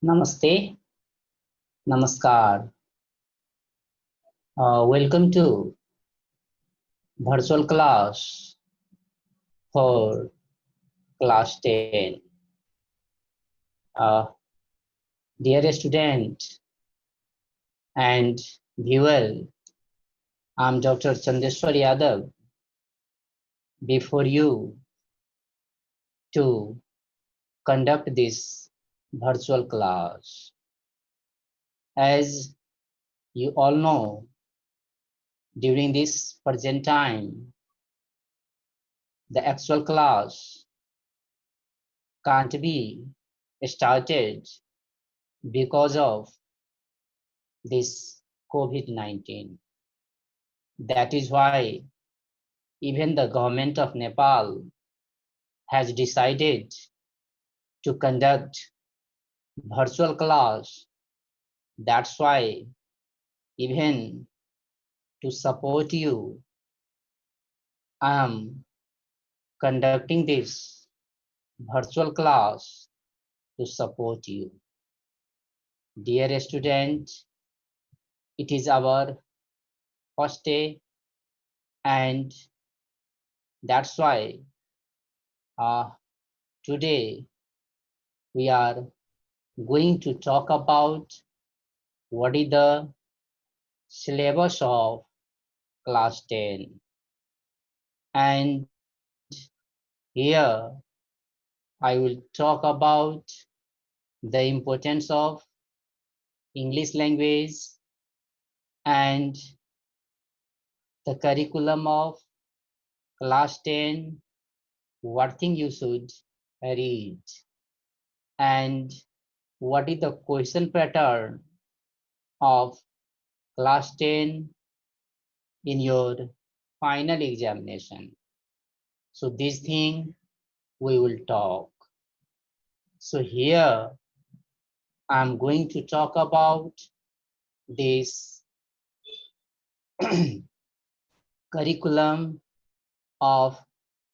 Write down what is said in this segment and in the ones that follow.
Namaste, Namaskar. Welcome to virtual class for class 10. Uh, Dear student and viewer, I'm Dr. Chandeshwar Yadav before you to conduct this virtual class. As you all know, during this present time, the actual class can't be started because of this COVID-19. That is why even the government of Nepal has decided to conduct virtual class. That's why even to support you, I am conducting this virtual class to support you. Dear student, it is our first day and that's why today we are going to talk about what is the syllabus of class 10. And here I will talk about the importance of English language and the curriculum of class 10, what thing you should read, and what is the question pattern of class 10 in your final examination. So this thing we will talk. So here I'm going to talk about this curriculum of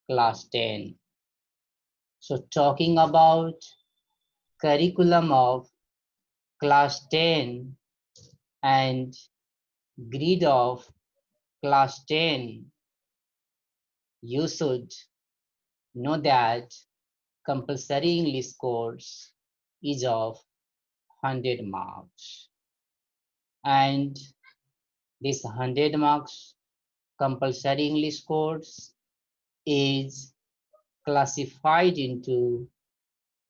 class 10. So talking about curriculum of class 10 and grade of class 10, you should know that compulsory English course is of 100 marks. And this 100 marks compulsory English course is classified into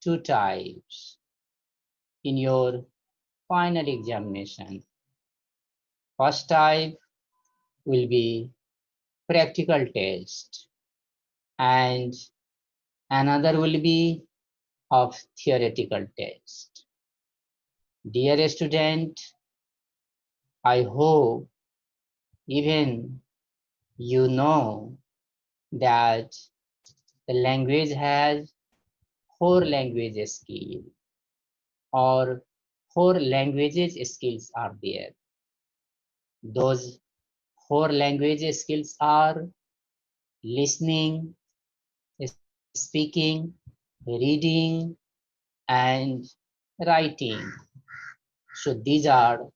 two types in your final examination. First type will be practical test and another will be of theoretical test. Dear student, I hope even you know that the language has 4 language skill or 4 languages skills are there. Those 4 language skills are listening, speaking, reading, and writing. So these are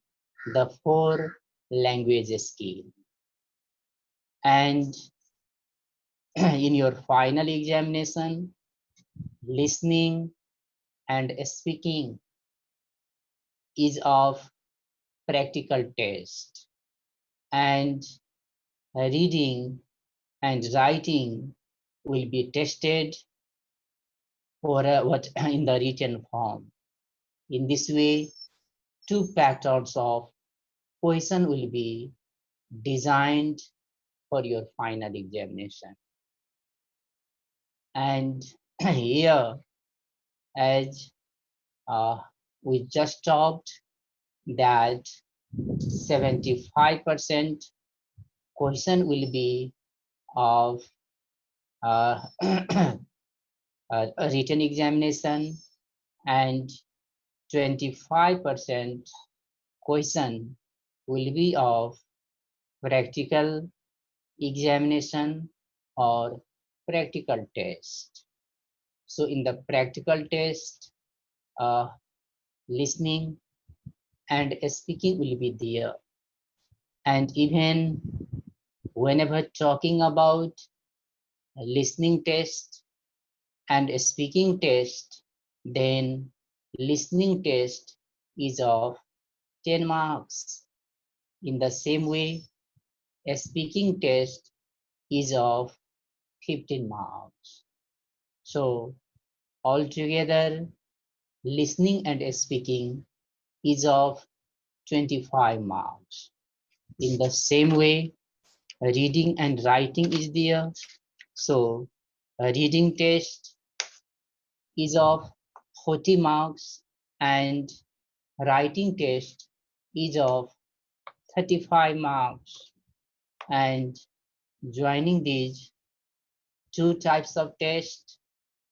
the 4 language skills. And in your final examination, listening and speaking is of practical test, and reading and writing will be tested for what in the written form. In this way, 2 patterns of question will be designed for your final examination. And here, as we just talked, that 75% question will be of a written examination and 25% question will be of practical examination or practical test. So in the practical test, listening and speaking will be there. And even whenever talking about listening test and speaking test, then listening test is of 10 marks. In the same way, a speaking test is of 15 marks. So altogether, listening and speaking is of 25 marks. In the same way, reading and writing is there. So a reading test is of 40 marks and writing test is of 35 marks. And joining these two types of tests,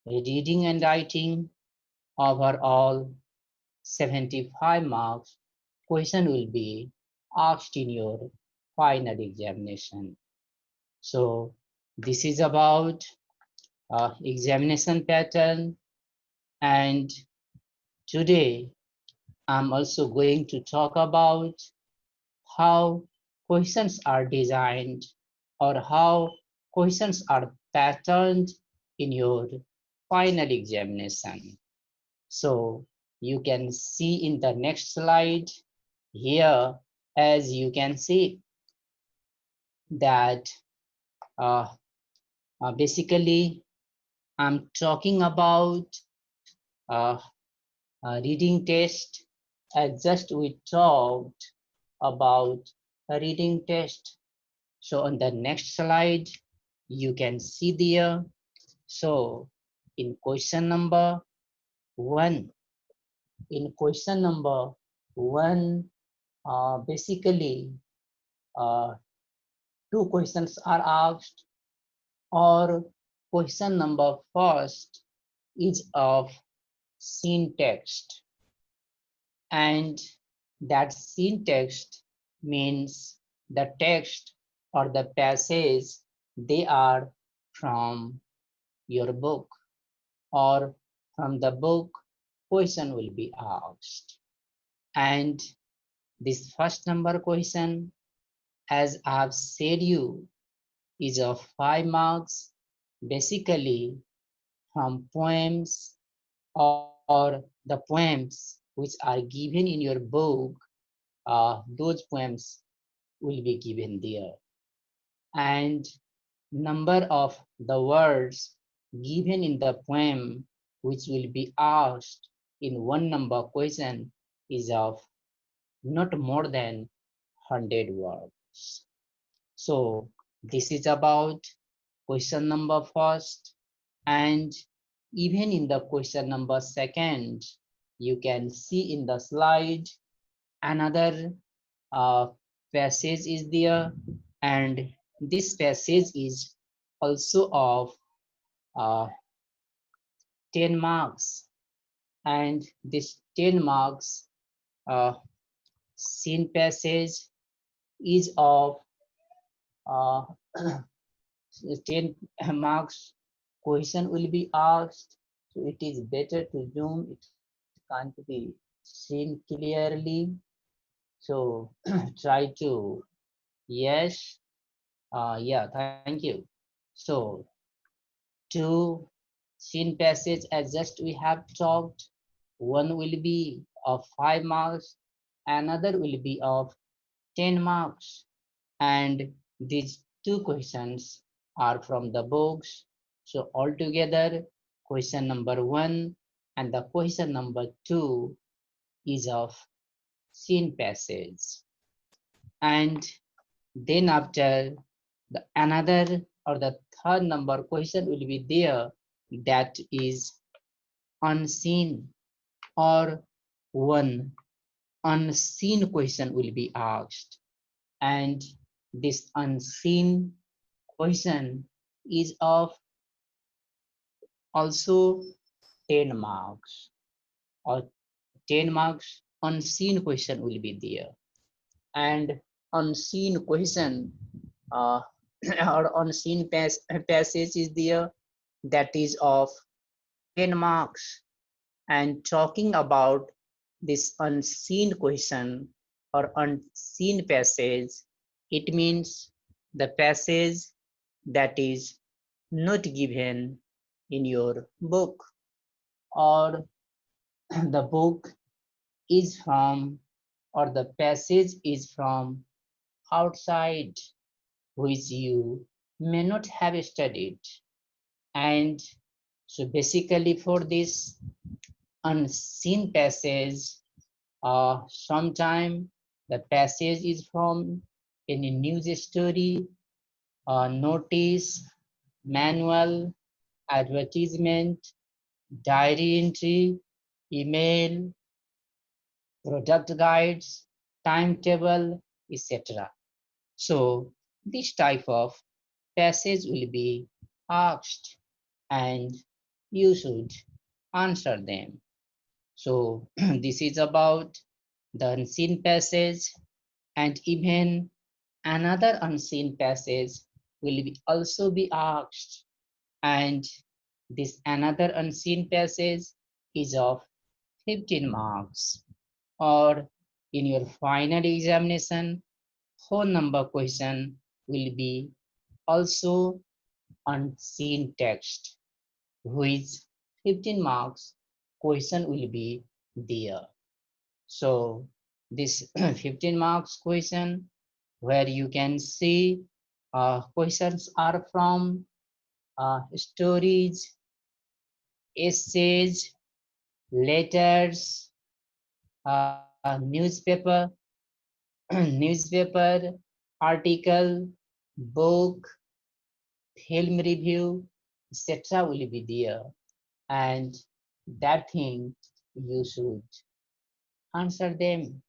reading and writing, overall 75 marks question will be asked in your final examination. So this is about examination pattern, and today I'm also going to talk about how questions are designed or how questions are patterned in your final examination. So you can see in the next slide here, as you can see that uh, basically I'm talking about uh, reading test, as just we talked about a reading test. So on the next slide, you can see there. So in question number one, basically uh, two questions are asked, or question number first is of scene text, and that scene text means the text or the passage they are from your book, or from the book question will be asked. And this first number question, as I've said you, is of 5 marks, basically from poems or the poems which are given in your book. Those poems will be given there, and number of the words given in the poem which will be asked in one number question is of not more than 100 words. So this is about question number first, and even in the question number second, you can see in the slide another uh, passage is there, and this passage is also of uh, 10 marks, and this 10 marks uh, scene passage is of uh, 10 marks question will be asked. So it is better to zoom, it can't be seen clearly. So try to, yes, yeah, thank you. So two scene passage as just we have talked, one will be of 5 marks, another will be of 10 marks, and these two questions are from the books. So altogether, question number one and the question number two is of scene passage. And then after, the another or the third number question will be there, that is unseen, or one unseen question will be asked, and this unseen question is of also 10 marks, or 10 marks unseen question will be there. And unseen question uh, or unseen passage is there, that is of 10 marks. And talking about this unseen question or unseen passage, it means the passage that is not given in your book, or the book is from, or the passage is from outside, which you may not have studied. And so basically for this unseen passage, sometime the passage is from any news story, notice, manual, advertisement, diary entry, email, product guides, timetable, etc. So this type of passage will be asked and you should answer them. So this is about the unseen passage, and even another unseen passage will also be asked, and this another unseen passage is of 15 marks, or in your final examination whole number question will be also unseen text, which 15 marks question will be there. So this 15 marks question, where you can see questions are from stories, essays, letters, newspaper, newspaper, article, book, film review, etc. will be there. And that thing you should answer them.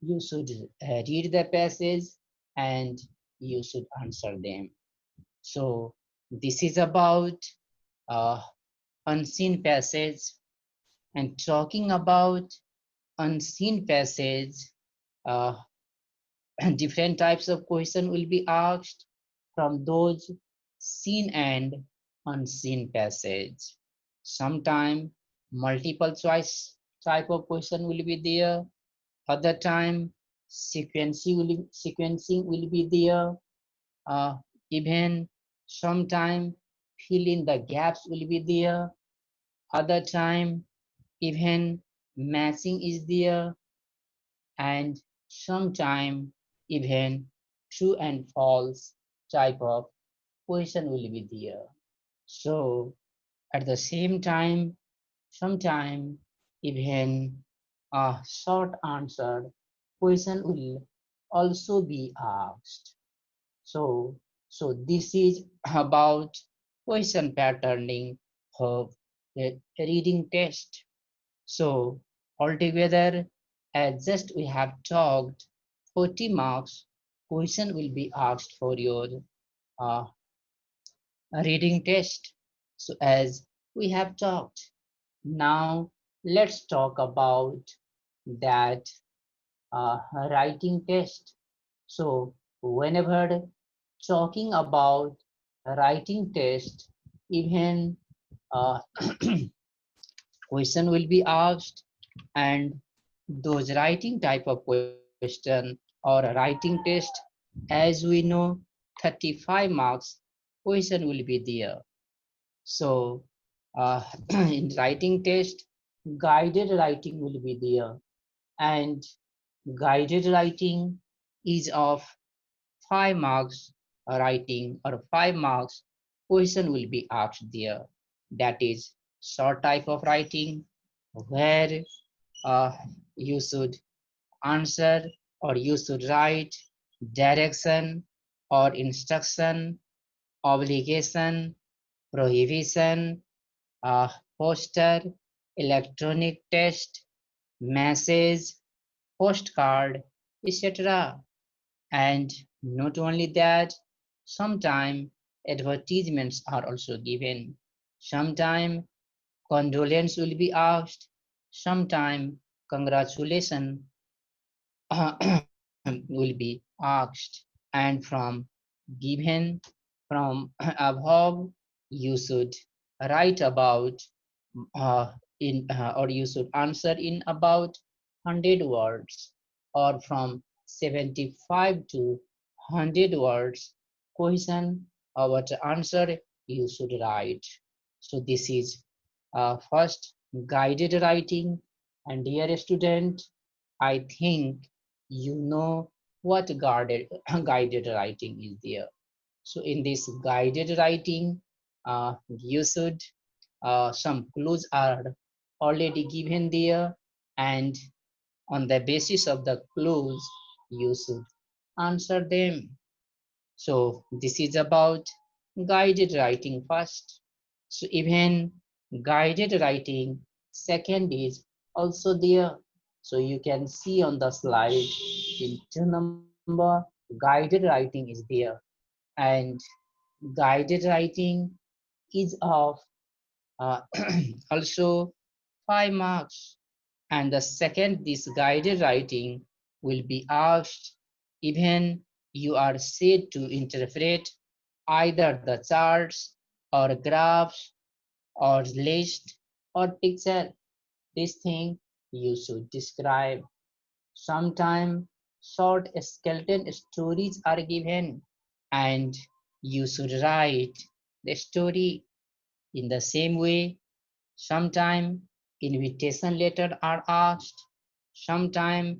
You should read the passage and you should answer them. So this is about uh, unseen passage, and talking about unseen passage, uh, different types of question will be asked from those seen and unseen passage. Sometime multiple choice type of question will be there. Other time sequencing will be there. Even sometime fill in the gaps will be there. Other time even matching is there, and sometime even true and false type of question will be there. So at the same time, sometime even a short answer question will also be asked. So, so this is about question patterning of the reading test. So altogether, as just we have talked, 40 marks question will be asked for your uh, reading test. So as we have talked, now let's talk about that writing test. So whenever talking about writing test, even uh, question will be asked, and those writing type of question or writing test, as we know, 35 marks question will be there. So in writing test, guided writing will be there, and guided writing is of 5 marks writing, or 5 marks question will be asked there. That is short type of writing, where uh, you should answer, or you should write direction or instruction, obligation, prohibition, uh, poster, electronic test, message, postcard, etc. And not only that, sometimes advertisements are also given. Sometimes condolence will be asked. Sometimes congratulations will be asked. And from given from above, you should write about in or you should answer in about 100 words or from 75 to 100 words question or what answer you should write. So this is first guided writing. And dear student, I think you know what guided, guided writing is there. So in this guided writing, you should, some clues are already given there, and on the basis of the clues, you should answer them. So this is about guided writing first. So even guided writing second is also there. So you can see on the slide in 2 number, guided writing is there. And guided writing is of uh, also 5 marks. And the second this guided writing will be asked, even you are said to interpret either the charts or graphs or list or picture. This thing you should describe. Sometimes short skeleton stories are given, and you should write the story. In the same way, sometimes invitation letters are asked, sometimes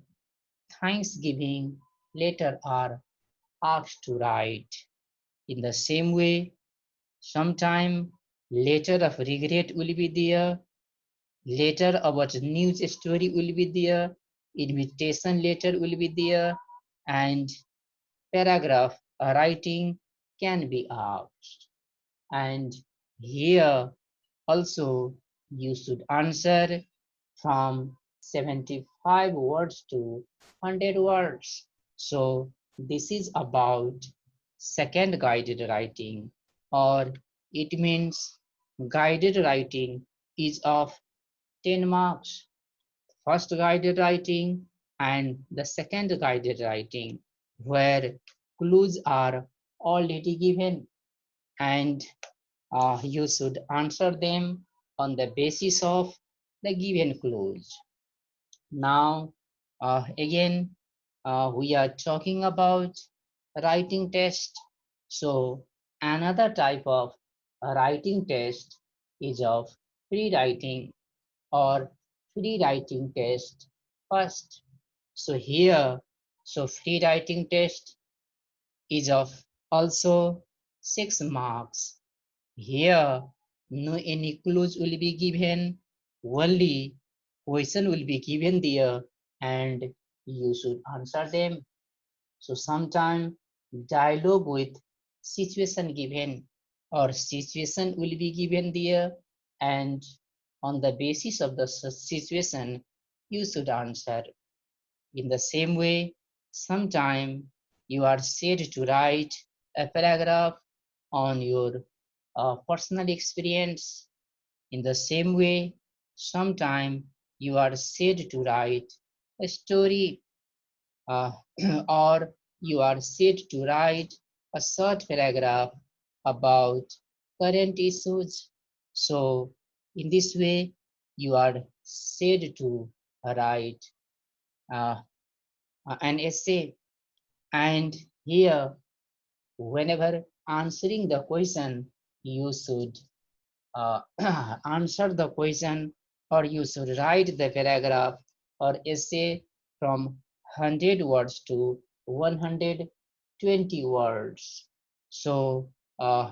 thanksgiving letters are asked to write. In the same way, sometimes letter of regret will be there, letter about news story will be there, invitation letter will be there, and paragraph writing can be asked. And here also you should answer from 75 words to 100 words. So this is about second guided writing, or it means guided writing is of 10 marks. First guided writing and the second guided writing, where clues are already given, and you should answer them on the basis of the given clues. Now, again, we are talking about writing test. So, another type of writing test is of free writing or free writing test first. So here, so free writing test is of also 6 marks. Here, no any clues will be given, only question will be given there, and you should answer them. So sometime dialogue with situation given, or situation will be given there, and on the basis of the situation, you should answer. In the same way, sometime you are said to write a paragraph on your personal experience. In the same way, sometime you are said to write a story, uh, or you are said to write a short paragraph about current issues. So, in this way, you are said to write uh, an essay. And here, whenever answering the question, you should answer the question, or you should write the paragraph or essay from 100 words to 120 words. So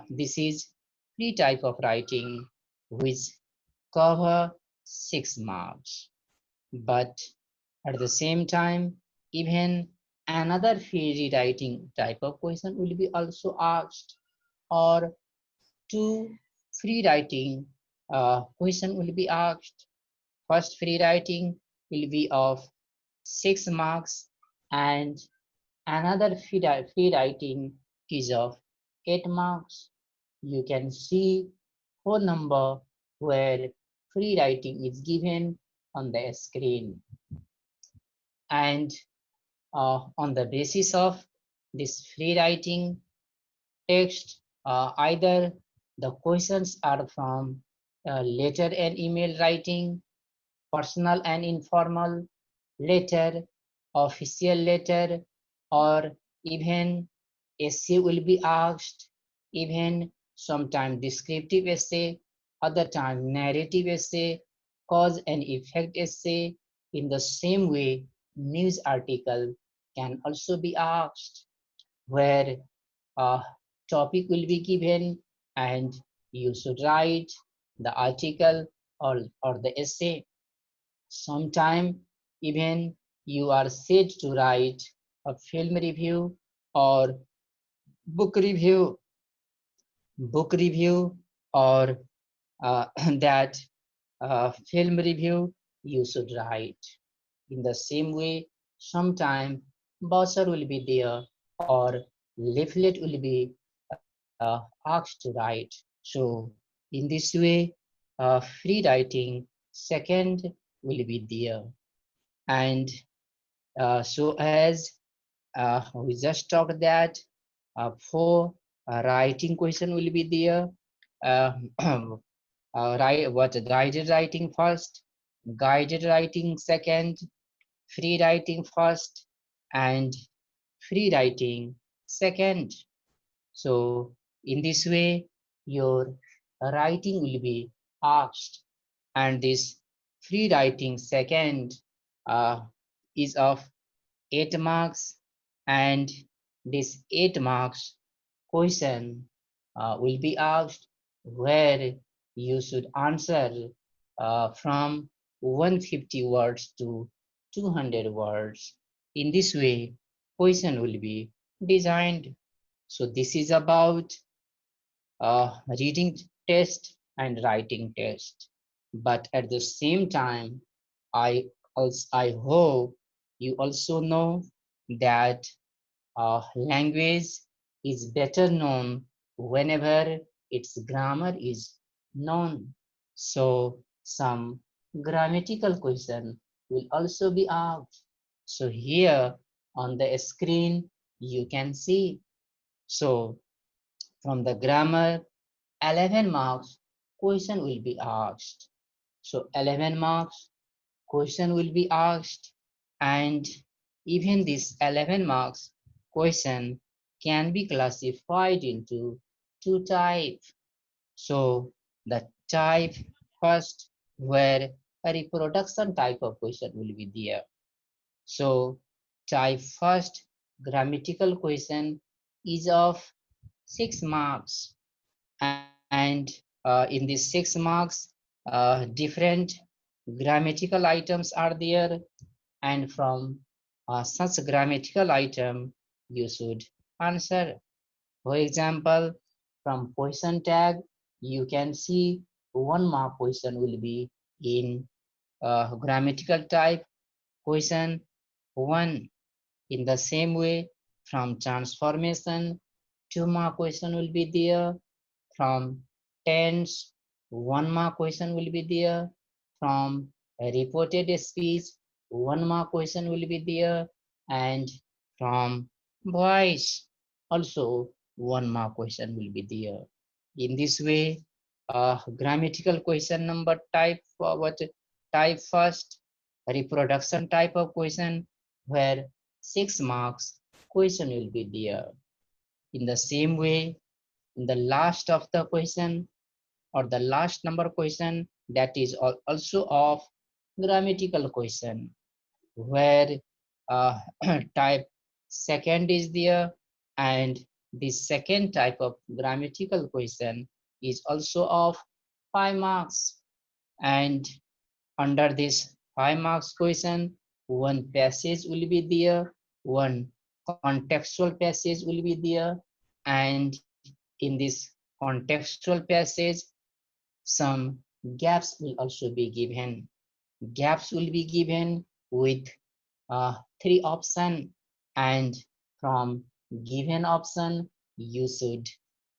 this is three type of writing which cover 6 marks. But at the same time, even another free writing type of question will be also asked, or two free writing question will be asked. First free writing will be of 6 marks, and another free writing is of 8 marks. You can see phone number where free writing is given on the screen. And on the basis of this free writing text, either the questions are from letter and email writing, personal and informal, letter, official letter, or even essay will be asked, even sometime descriptive essay, other time narrative essay, cause and effect essay. In the same way, news article can also be asked, where a topic will be given and you should write the article or the essay. Sometime even you are said to write a film review or book review, book review or that film review you should write. In the same way, sometime brochure will be there or leaflet will be asked to write. So in this way, free writing second will be there. And so as we just talked that for writing question will be there. Uh, what guided writing first, guided writing second, free writing first, and free writing second. So in this way, your writing will be asked, and this free writing second uh, is of 8 marks, and this 8 marks question will be asked, where you should answer from 150 words to 200 words. In this way, question will be designed. So this is about reading test and writing test. But at the same time, I hope you also know that language is better known whenever its grammar is known. So some grammatical question will also be asked. So here on the screen you can see. So from the grammar, 11 marks question will be asked. So 11 marks question will be asked, and even this 11 marks question can be classified into two types. So the type first, where a reproduction type of question will be there. So type first grammatical question is of 6 marks, and in these 6 marks different grammatical items are there, and from such grammatical item you should answer. For example, from question tag you can see 1 mark question will be in grammatical type question 1. In the same way, from transformation, 2 mark question will be there. From tense, 1 mark question will be there. From reported speech, 1 mark question will be there. And from voice, also 1 mark question will be there. In this way, grammatical question number type what type first, reproduction type of question, where 6 marks question will be there. In the same way, in the last of the question or the last number question, that is also of grammatical question, where uh, type second is there, and the second type of grammatical question is also of 5 marks. And under this 5 marks question, one passage will be there, one contextual passage will be there, and in this contextual passage, some gaps will also be given. Gaps will be given with 3 options, and from given option, you should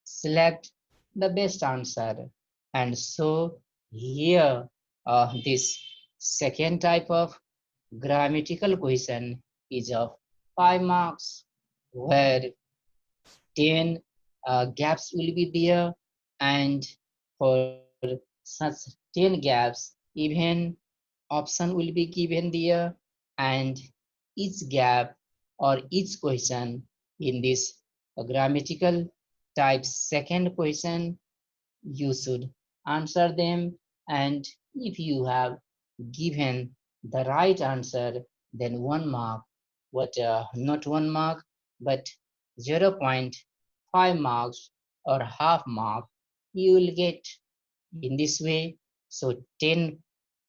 select the best answer. And so here, this second type of grammatical question is of 5 marks, where 10 gaps will be there, and for such 10 gaps, even option will be given there, and each gap or each question in this grammatical type second question, you should answer them. And if you have given the right answer, then 1 mark, what not 1 mark, but 0.5 marks or half mark you will get in this way. So 10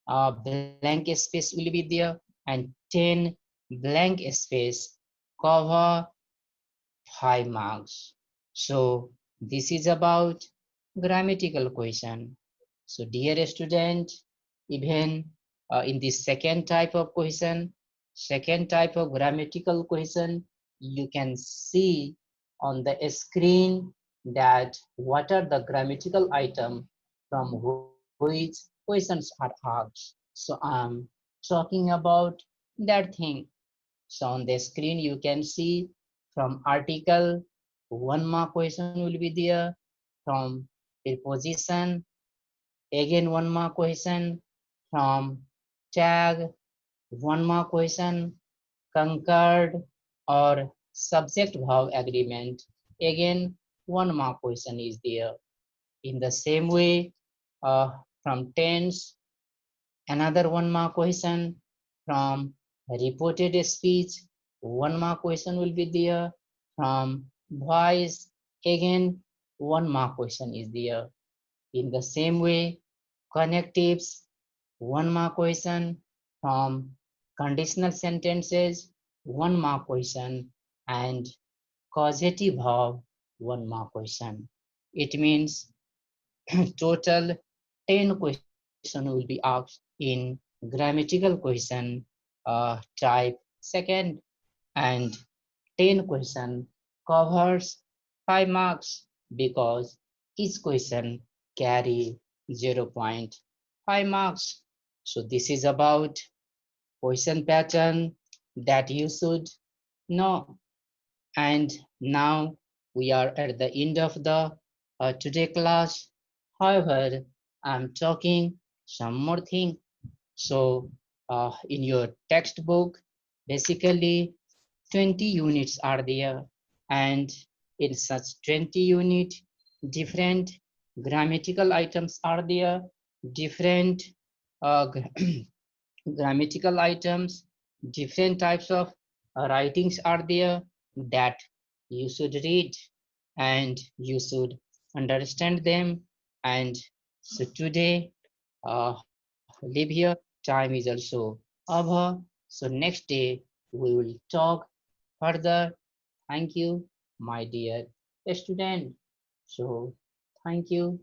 blank space will be there, and 10 blank space cover 5 marks. So this is about grammatical question. So dear student, even in the second type of question, second type of grammatical question, you can see on the screen that what are the grammatical item from which questions are asked. So I'm talking about that thing. So on the screen you can see from article 1 mark question will be there, from preposition again 1 mark question, from tag 1 mark question, concurred or subject verb agreement again 1 mark question is there. In the same way, from tense another 1 mark question, from reported speech 1 mark question will be there, from voice again 1 mark question is there. In the same way, connectives 1 mark question, from conditional sentences 1 mark question, and causative verb 1 mark question. It means total 10 question will be asked in grammatical question type second, and 10 question covers 5 marks because each question carry 0.5 marks. So this is about question pattern that you should know. And now we are at the end of the today class. However, I'm talking some more thing. So in your textbook, basically 20 units are there, and in such 20 unit, different grammatical items are there, different uh, grammatical items, different types of writings are there that you should read and you should understand them. And so today, live here. Time is also over. So next day we will talk further. Thank you, my dear student. So thank you.